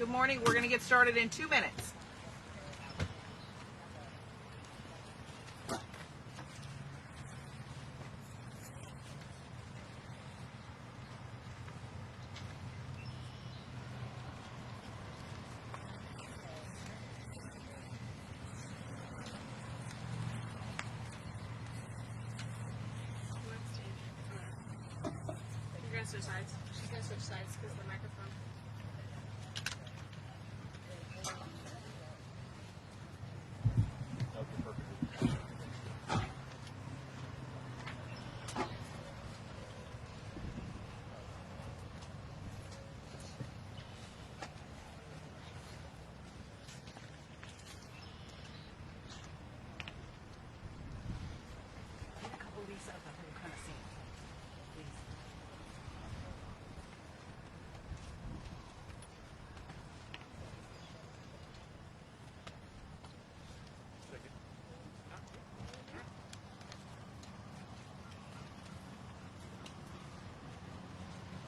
Good morning. We're going to get started in 2 minutes. You're going to switch sides. She's going to switch sides because of the microphone.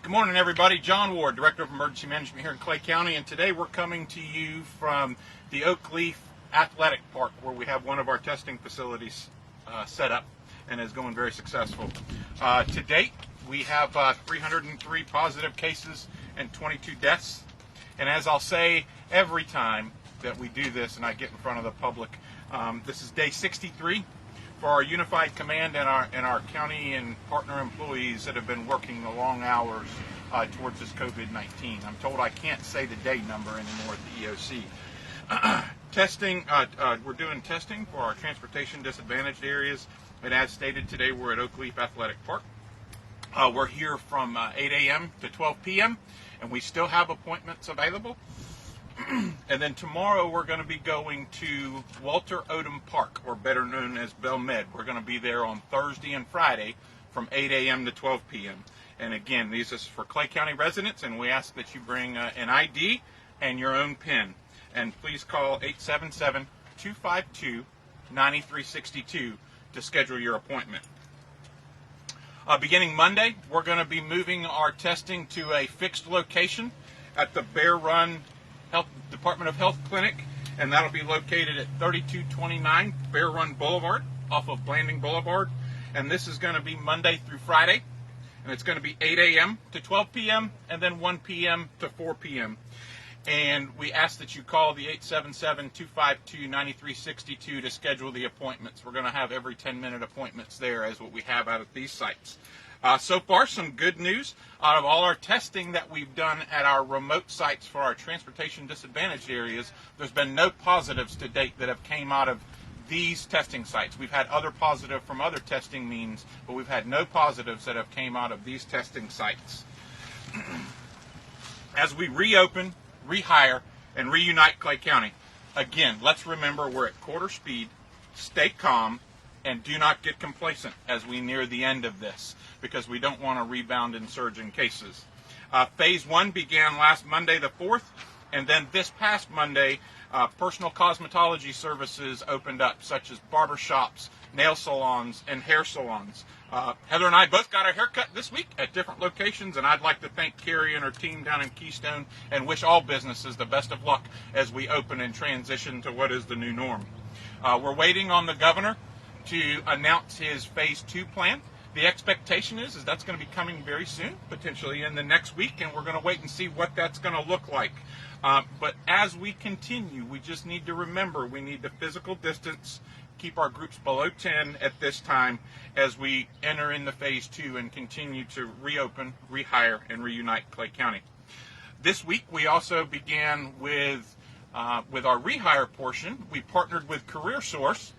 Good morning, everybody. John Ward, Director of Emergency Management here in Clay County, and today we're coming to you from the Oakleaf Athletic Park, where we have one of our testing facilities set up and is going very successful. To date, we have 303 positive cases and 22 deaths. And as I'll say every time that we do this and I get in front of the public, this is day 63 for our unified command and our county and partner employees that have been working the long hours towards this COVID-19. I'm told I can't say the day number anymore at the EOC. Testing, we're doing testing for our transportation disadvantaged areas, and as stated today, we're at Oakleaf Athletic Park. We're here from 8 a.m. to 12 p.m. and we still have appointments available. And then tomorrow we're going to be going to Walter Odom Park, or better known as Bell Med. We're going to be there on Thursday and Friday from 8 a.m. to 12 p.m. And again, these is for Clay County residents, and we ask that you bring an ID and your own PIN. And please call 877-252-9362 to schedule your appointment. Beginning Monday, we're going to be moving our testing to a fixed location at the Bear Run Department of Health Clinic, and that'll be located at 3229 Bear Run Boulevard off of Blanding Boulevard. And this is going to be Monday through Friday, and it's going to be 8 a.m. to 12 p.m. and then 1 p.m. to 4 p.m. And we ask that you call the 877-252-9362 to schedule the appointments. We're going to have every 10-minute appointments there as what we have out at these sites. So far, some good news. Out of all our testing that we've done at our remote sites for our transportation disadvantaged areas, there's been no positives to date that have came out of these testing sites. We've had other positive from other testing means, but we've had no positives that have came out of these testing sites. As we reopen, rehire, and reunite Clay County, again, let's remember we're at quarter speed, stay calm, and do not get complacent as we near the end of this, because we don't want to rebound in surge in cases. Phase 1 began last Monday the 4th, and then this past Monday, personal cosmetology services opened up, such as barbershops, nail salons, and hair salons. Heather and I both got our haircut this week at different locations, and I'd like to thank Carrie and her team down in Keystone and wish all businesses the best of luck as we open and transition to what is the new norm. We're waiting on the governor to announce his phase 2 plan. The expectation is that's going to be coming very soon, potentially in the next week, and we're going to wait and see what that's going to look like. But as we continue, we just need to remember we need the physical distance, keep our groups below 10 at this time as we enter into phase 2 and continue to reopen, rehire, and reunite Clay County. This week, we also began with our rehire portion. We partnered with CareerSource.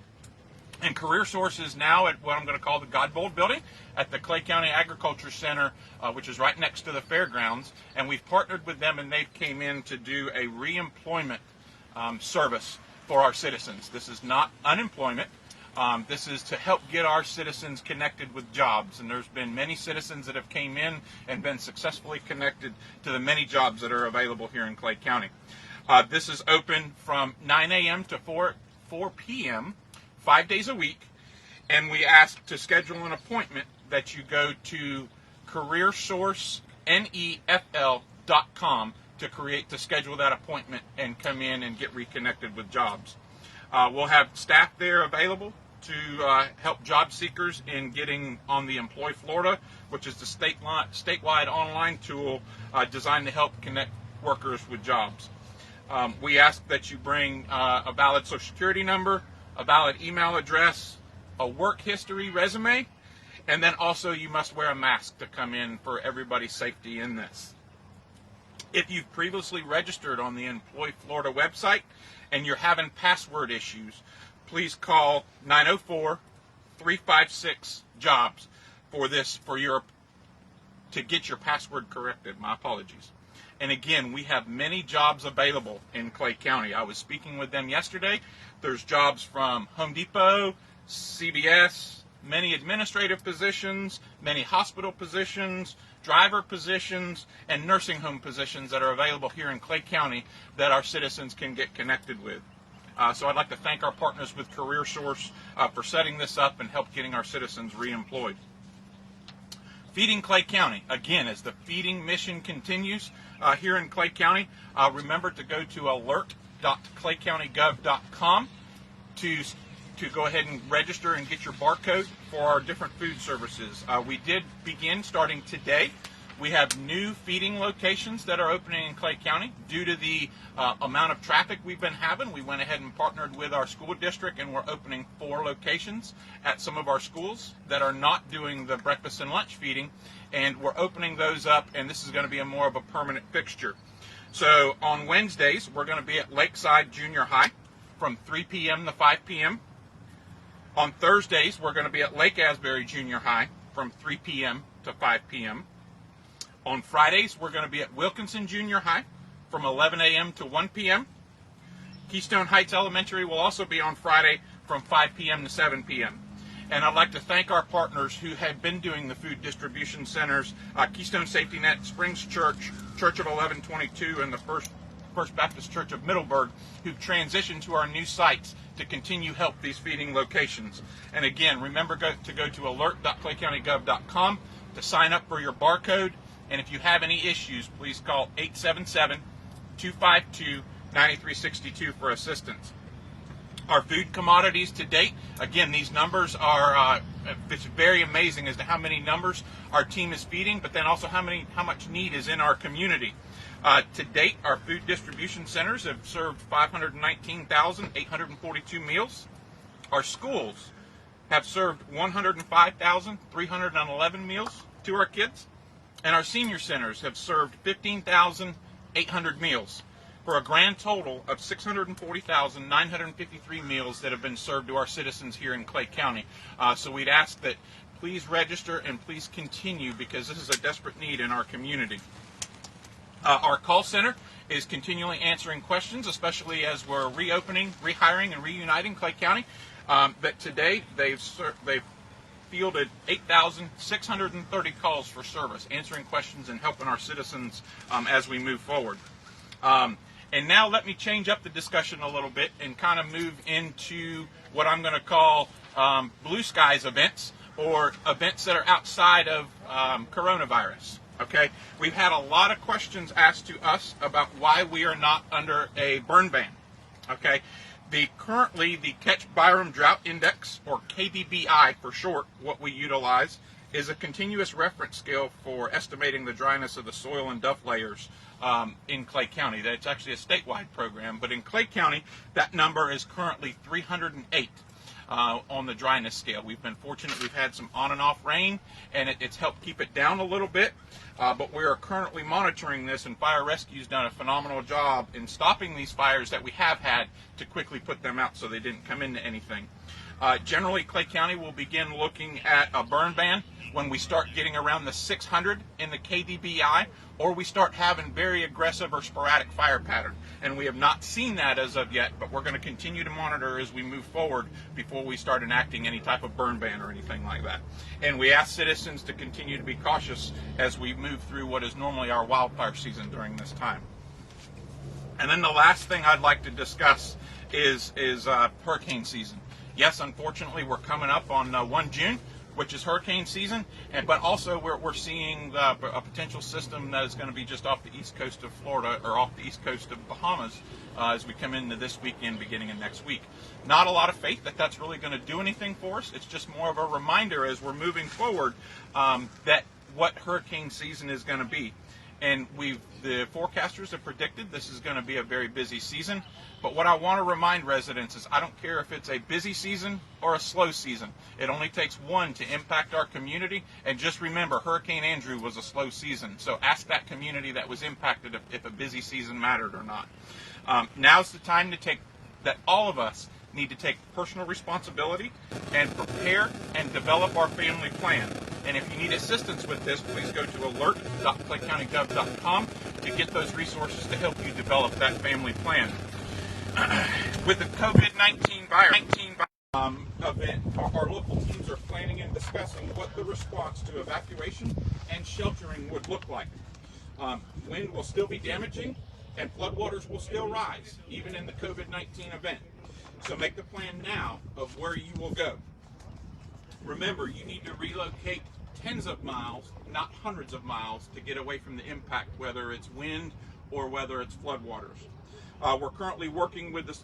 And CareerSource is now at what I'm going to call the Godbold Building at the Clay County Agriculture Center, which is right next to the fairgrounds. And we've partnered with them, and they came in to do a reemployment service for our citizens. This is not unemployment. This is to help get our citizens connected with jobs. And there's been many citizens that have came in and been successfully connected to the many jobs that are available here in Clay County. This is open from 9 a.m. to 4 p.m., 5 days a week, and we ask to schedule an appointment that you go to careersourcenefl.com to schedule that appointment and come in and get reconnected with jobs. We'll have staff there available to help job seekers in getting on the Employ Florida, which is the statewide online tool designed to help connect workers with jobs. We ask that you bring a valid Social Security number, a valid email address, a work history resume, and then also you must wear a mask to come in for everybody's safety in this. If you've previously registered on the Employ Florida website and you're having password issues, please call 904-356-JOBS to get your password corrected. My apologies. And again, we have many jobs available in Clay County. I was speaking with them yesterday. There's jobs from Home Depot, CVS, many administrative positions, many hospital positions, driver positions, and nursing home positions that are available here in Clay County that our citizens can get connected with. So I'd like to thank our partners with CareerSource for setting this up and help getting our citizens reemployed. Feeding Clay County, again, as the feeding mission continues here in Clay County, remember to go to alert.claycountygov.com to go ahead and register and get your barcode for our different food services. We did begin starting today. We have new feeding locations that are opening in Clay County. Due to the amount of traffic we've been having, we went ahead and partnered with our school district, and we're opening 4 locations at some of our schools that are not doing the breakfast and lunch feeding, and we're opening those up, and this is going to be more of a permanent fixture. So on Wednesdays, we're going to be at Lakeside Junior High from 3 p.m. to 5 p.m. On Thursdays, we're going to be at Lake Asbury Junior High from 3 p.m. to 5 p.m. On Fridays, we're going to be at Wilkinson Junior High from 11 a.m. to 1 p.m. Keystone Heights Elementary will also be on Friday from 5 p.m. to 7 p.m. And I'd like to thank our partners who have been doing the food distribution centers, Keystone Safety Net, Springs Church, Church of 1122, and the First Baptist Church of Middleburg, who've transitioned to our new sites to continue help these feeding locations. And again, remember to go to alert.claycountygov.com to sign up for your barcode. And if you have any issues, please call 877-252-9362 for assistance. Our food commodities to date, again, these numbers are, it's very amazing as to how many numbers our team is feeding, but then also how much need is in our community. To date, our food distribution centers have served 519,842 meals. Our schools have served 105,311 meals to our kids. And our senior centers have served 15,800 meals for a grand total of 640,953 meals that have been served to our citizens here in Clay County. So we'd ask that please register and please continue, because this is a desperate need in our community. Our call center is continually answering questions, especially as we're reopening, rehiring, and reuniting Clay County. But today they've fielded 8,630 calls for service, answering questions and helping our citizens as we move forward. And now let me change up the discussion a little bit and kind of move into what I'm going to call blue skies events, or events that are outside of coronavirus. Okay, we've had a lot of questions asked to us about why we are not under a burn ban. Okay, currently the Ketch Byram Drought Index, or KBBI for short, what we utilize is a continuous reference scale for estimating the dryness of the soil and duff layers in Clay County. That's actually a statewide program, but in Clay County that number is currently 308. On the dryness scale. We've been fortunate. We've had some on and off rain, and it's helped keep it down a little bit, but we are currently monitoring this, and Fire Rescue's done a phenomenal job in stopping these fires that we have had to quickly put them out so they didn't come into anything. Generally, Clay County will begin looking at a burn ban when we start getting around the 600 in the KDBI, or we start having very aggressive or sporadic fire pattern. And we have not seen that as of yet, but we're going to continue to monitor as we move forward before we start enacting any type of burn ban or anything like that. And we ask citizens to continue to be cautious as we move through what is normally our wildfire season during this time. And then the last thing I'd like to discuss is hurricane season. Yes, unfortunately, we're coming up on 1 June. which is hurricane season, but also we're seeing a potential system that is going to be just off the east coast of Florida or off the east coast of Bahamas as we come into this weekend, beginning of next week. Not a lot of faith that that's really going to do anything for us. It's just more of a reminder as we're moving forward that what hurricane season is going to be. And the forecasters have predicted this is going to be a very busy season. But what I want to remind residents is I don't care if it's a busy season or a slow season. It only takes one to impact our community. And just remember, Hurricane Andrew was a slow season. So ask that community that was impacted if a busy season mattered or not. Now's the time that all of us need to take personal responsibility and prepare and develop our family plan. And if you need assistance with this, please go to alert.claycountygov.com to get those resources to help you develop that family plan. With the COVID-19 virus event, our local teams are planning and discussing what the response to evacuation and sheltering would look like. Wind will still be damaging and floodwaters will still rise, even in the COVID-19 event. So make the plan now of where you will go. Remember, you need to relocate tens of miles, not hundreds of miles, to get away from the impact, whether it's wind or whether it's floodwaters. We're currently working with the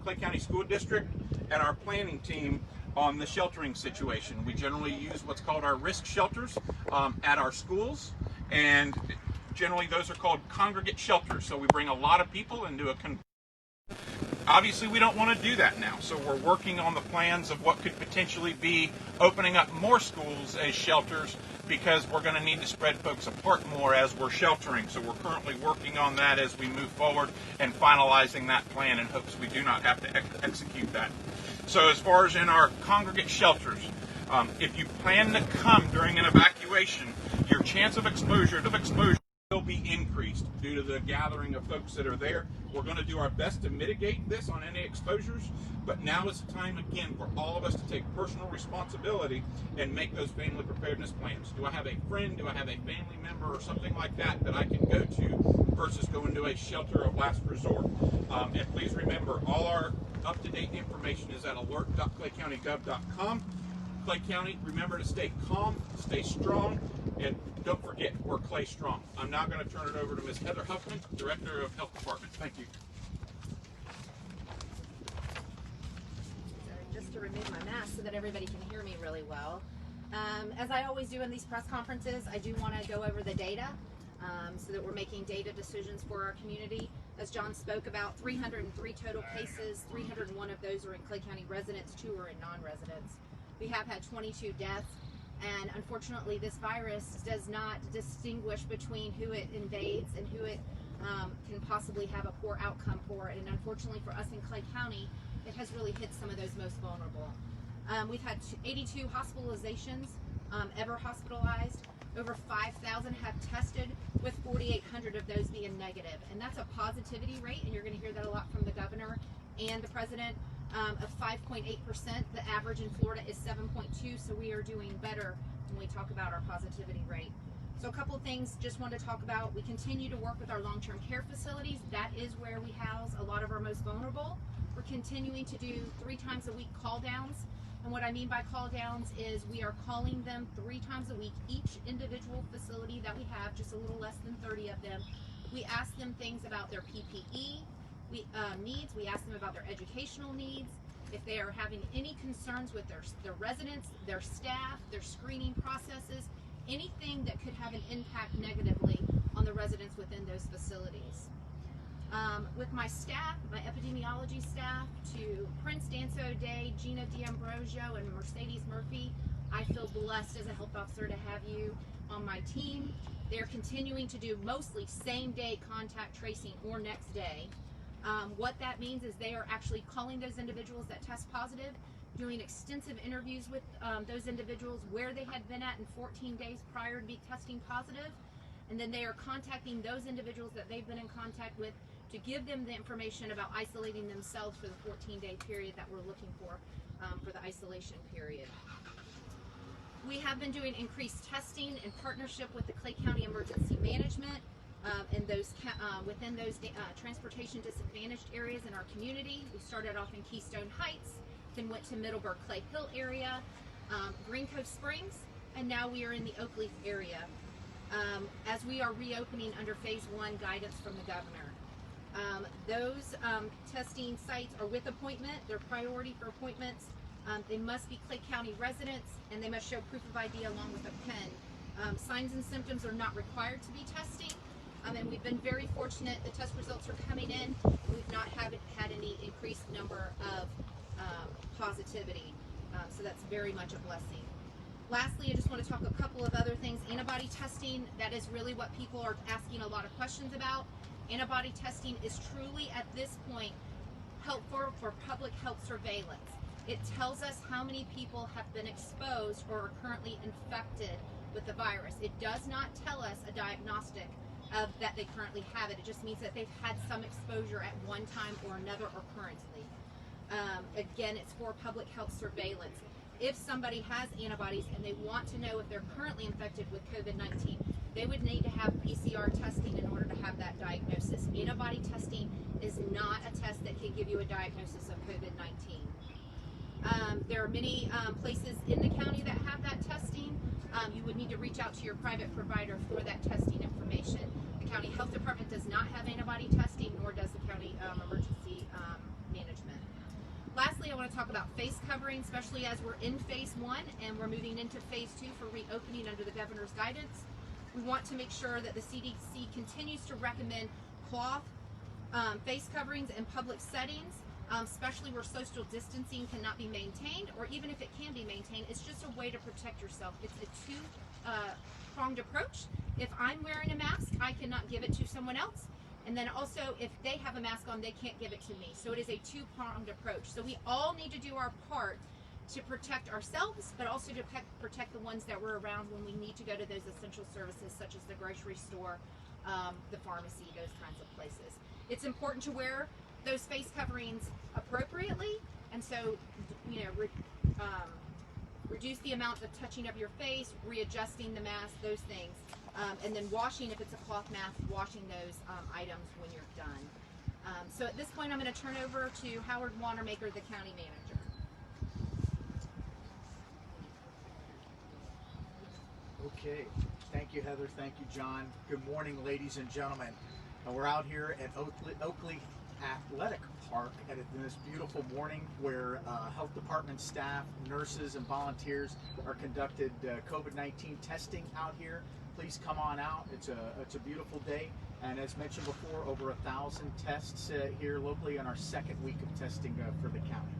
Clay County School District and our planning team on the sheltering situation. We generally use what's called our risk shelters at our schools, and generally those are called congregate shelters. So we bring a lot of people into a Obviously, we don't want to do that now, so we're working on the plans of what could potentially be opening up more schools as shelters, because we're going to need to spread folks apart more as we're sheltering. So we're currently working on that as we move forward and finalizing that plan in hopes we do not have to execute that. So as far as in our congregate shelters, if you plan to come during an evacuation, your chance of exposure will be increased due to the gathering of folks that are there. We're going to do our best to mitigate this on any exposures, but now is the time again for all of us to take personal responsibility and make those family preparedness plans. Do I have a friend? Do I have a family member or something like that I can go to versus going to a shelter of last resort? And please remember, all our up-to-date information is at alert.claycountygov.com. Clay County, remember to stay calm, stay strong, and don't forget, we're Clay Strong. I'm now going to turn it over to Ms. Heather Huffman, Director of Health Department. Thank you. So just to remove my mask so that everybody can hear me really well. As I always do in these press conferences, I do want to go over the data so that we're making data decisions for our community. As John spoke about, 303 total cases, 301 of those are in Clay County residents, 2 are in non-residents. We have had 22 deaths, and unfortunately this virus does not distinguish between who it invades and who it can possibly have a poor outcome for. And unfortunately for us in Clay County, it has really hit some of those most vulnerable. We've had 82 hospitalizations ever hospitalized. Over 5,000 have tested, with 4,800 of those being negative. And that's a positivity rate, and you're going to hear that a lot from the governor and the president, of 5.8%. The average in Florida is 7.2%, so we are doing better when we talk about our positivity rate. So a couple of things just want to talk about. We continue to work with our long-term care facilities. That is where we house a lot of our most vulnerable. We're continuing to do 3 times a week call downs. And what I mean by call downs is we are calling them 3 times a week, each individual facility that we have, just a little less than 30 of them. We ask them things about their PPE needs. We ask them about their educational needs. If they are having any concerns with their residents, their staff, their screening processes, anything that could have an impact negatively on the residents within those facilities. With my staff, my epidemiology staff, to Prince Danso Day, Gina D'Ambrosio, and Mercedes Murphy, I feel blessed as a health officer to have you on my team. They're continuing to do mostly same-day contact tracing or next day. What that means is they are actually calling those individuals that test positive, doing extensive interviews with those individuals, where they had been at in 14 days prior to be testing positive, and then they are contacting those individuals that they've been in contact with to give them the information about isolating themselves for the 14-day period that we're looking for the isolation period. We have been doing increased testing in partnership with the Clay County Emergency Management and those within those transportation disadvantaged areas in our community. We started off in Keystone Heights, then went to Middleburg Clay Hill area. Green Cove Springs, and now we are in the Oak Leaf area as we are reopening under phase 1 guidance from the governor. Those testing sites are with appointment. They're priority for appointments. They must be Clay County residents, and they must show proof of ID along with a pen. Signs and symptoms are not required to be testing, and we've been very fortunate. The test results are coming in. We've not had any increased number of positivity, so that's very much a blessing. Lastly, I just want to talk a couple of other things. Antibody testing, that is really what people are asking a lot of questions about. Antibody testing is truly, at this point, helpful for public health surveillance. It tells us how many people have been exposed or are currently infected with the virus. It does not tell us a diagnostic of that they currently have it. It just means that they've had some exposure at one time or another or currently. Again, it's for public health surveillance. If somebody has antibodies and they want to know if they're currently infected with COVID-19, they would need to have PCR testing in order to have that diagnosis. Antibody testing is not a test that can give you a diagnosis of COVID-19. There are many places in the county that have that testing. You would need to reach out to your private provider for that testing information. The county health department does not have antibody testing, nor does the county emergency management. Lastly, I want to talk about face covering, especially as we're in phase 1 and we're moving into phase 2 for reopening under the governor's guidance. We want to make sure that the CDC continues to recommend cloth face coverings in public settings, especially where social distancing cannot be maintained, or even if it can be maintained, it's just a way to protect yourself. It's a two-pronged approach. If I'm wearing a mask, I cannot give it to someone else. And then also, if they have a mask on, they can't give it to me. So it is a two-pronged approach. So we all need to do our part to protect ourselves, but also to protect the ones that we're around when we need to go to those essential services, such as the grocery store, the pharmacy, those kinds of places. It's important to wear those face coverings appropriately, and so, reduce the amount of touching of your face, readjusting the mask, those things. And then washing, if it's a cloth mask, washing those items when you're done. So at this point, I'm going to turn over to Howard Wanamaker, the county manager. Okay, thank you, Heather. Thank you, John. Good morning, ladies and gentlemen. We're out here at Oakley Athletic Park in this beautiful morning where health department staff, nurses, and volunteers are conducted COVID-19 testing out here. Please come on out. It's a beautiful day, and as mentioned before, over 1,000 tests here locally on our second week of testing for the county.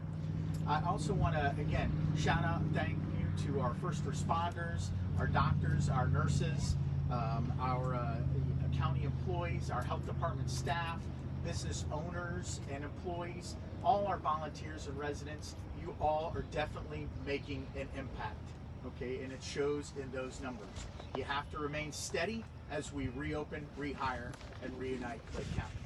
I also want to again shout out and thank you to our first responders, our doctors, our nurses, our county employees, our health department staff, business owners and employees, all our volunteers and residents. You all are definitely making an impact. Okay, and it shows in those numbers. You have to remain steady as we reopen, rehire, and reunite Clay County.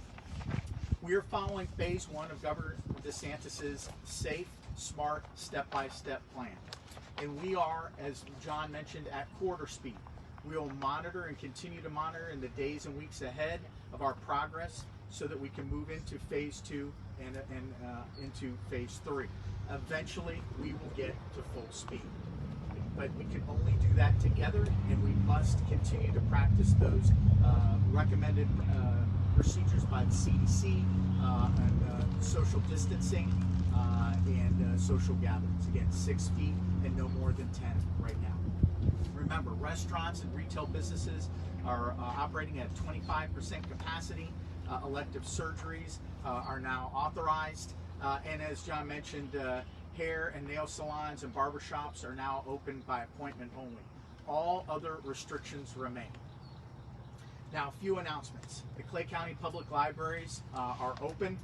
We are following phase 1 of Governor DeSantis's safe, smart, step-by-step plan. And we are, as John mentioned, at quarter speed. We will monitor and continue to monitor in the days and weeks ahead of our progress so that we can move into phase 2 and into phase 3. Eventually, we will get to full speed. But we can only do that together, and we must continue to practice those recommended procedures by the CDC and social distancing and social gatherings. Again, 6 feet and no more than 10 right now. Remember, restaurants and retail businesses are operating at 25% capacity. Elective surgeries are now authorized, and as John mentioned, hair and nail salons and barbershops are now open by appointment only. All other restrictions remain. Now, a few announcements. The Clay County Public Libraries are open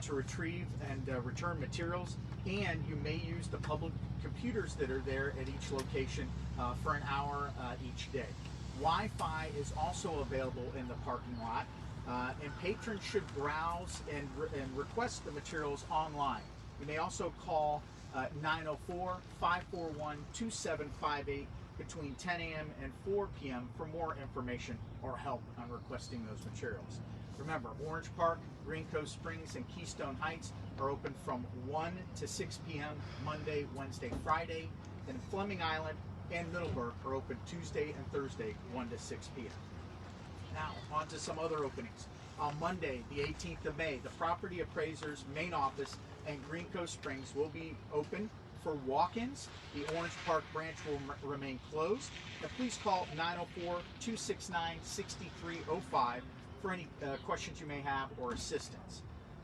to retrieve and return materials, and you may use the public computers that are there at each location for an hour each day. Wi-Fi is also available in the parking lot, and patrons should browse and request the materials online. You may also call 904-541-2758 between 10 a.m. and 4 p.m. for more information or help on requesting those materials. Remember, Orange Park, Green Cove Springs, and Keystone Heights are open from 1 to 6 p.m. Monday, Wednesday, Friday, and Fleming Island and Middleburg are open Tuesday and Thursday, 1 to 6 p.m. Now, on to some other openings. On Monday, the 18th of May, the Property Appraiser's main office in Green Coast Springs will be open for walk-ins. The Orange Park branch will remain closed. And please call 904-269-6305 for any questions you may have or assistance.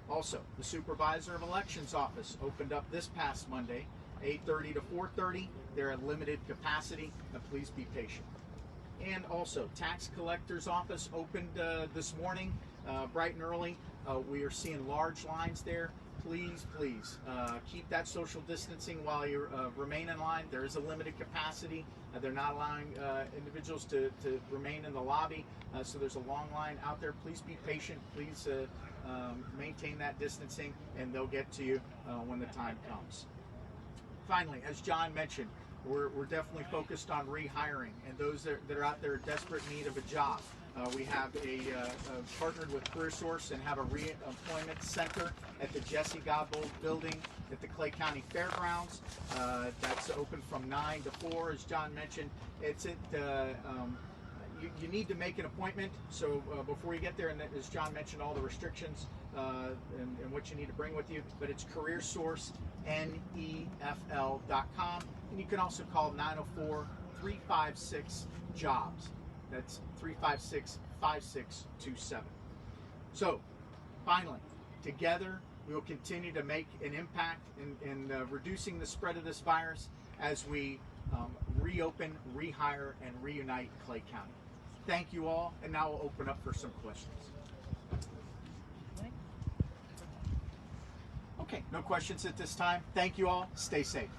Also, the Supervisor of Elections office opened up this past Monday, 8:30 to 4:30. They're at limited capacity, and please be patient. And also, Tax Collector's office opened this morning, bright and early. We are seeing large lines there. Please keep that social distancing while you remain in line. There is a limited capacity. They're not allowing individuals to remain in the lobby, so there's a long line out there. Please be patient. Please maintain that distancing, and they'll get to you when the time comes. Finally, as John mentioned, we're definitely focused on rehiring and those that are out there in desperate need of a job. We have partnered with CareerSource and have a reemployment center at the Jesse Godbold building at the Clay County Fairgrounds. That's open from 9 to 4, as John mentioned. It's at you need to make an appointment, so before you get there, and as John mentioned, all the restrictions and what you need to bring with you, but it's CareerSourceNEFL.com, and you can also call 904-356-JOBS. That's 356-5627. So, finally, together we will continue to make an impact in reducing the spread of this virus as we reopen, rehire, and reunite Clay County. Thank you all, and now we'll open up for some questions. Okay, no questions at this time. Thank you all. Stay safe.